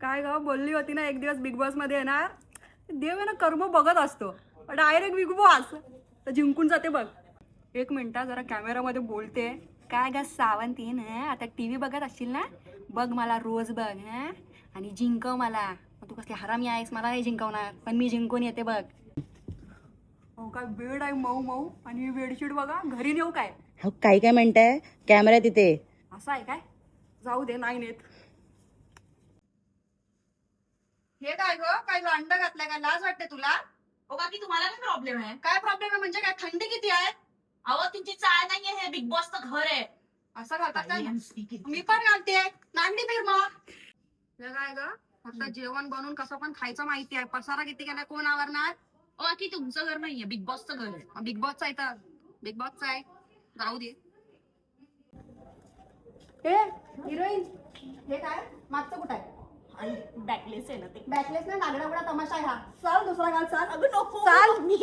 काय ग बोलली होती ना एक दिवस बिग बॉस मध्ये येणार. देव आहे ना कर्म बघत असतो. डायरेक्ट बिग बॉस तर जिंकून जाते बघ. एक मिनिटा जरा कॅमेरामध्ये बोलते. काय ग सावंतीन आता टीव्ही बघत असशील ना. बघ मला रोज बघ आणि जिंकव मला. तू कसली हरामी आहेस मला नाही जिंकवणार पण मी जिंकून येते बघ. हो काय बेड आहे मऊ मऊ आणि बेडशीट बघा घरी नेऊ काय. हो काय काय म्हणताय कॅमेरा तिथे. असं आहे काय. जाऊ दे नाही नेत. हे काय ग काय अंड घातलाय काय लाज वाटते तुला. हो काकी तुम्हाला काय प्रॉब्लेम आहे? काय प्रॉब्लेम आहे म्हणजे काय थंडी किती आहे. अहो तुमची चाळ नाहीये, हे बिग बॉसचं घर आहे. असं घालतात काय मी मी पण घालते नांदी फिर मग. हे काय ग फक्त जेवण बनवून कसं पण खायचं माहिती आहे. पसारा किती केलाय कोण आवरणार. काकी तुमचं घर नाहीये, बिग बॉसचं घर आहे. बिग बॉसचा आहे तर बिग बॉसचा आहे. जाऊ दे. ए हिरोईन हे काय मागचं कुठं आहे. आणि बॅकलेस आहे ना ते. बॅकलेस नाही नागडा बुडा तमाशा आहे हा. चल दुसरा घाल चाल. अगं नको चाल मी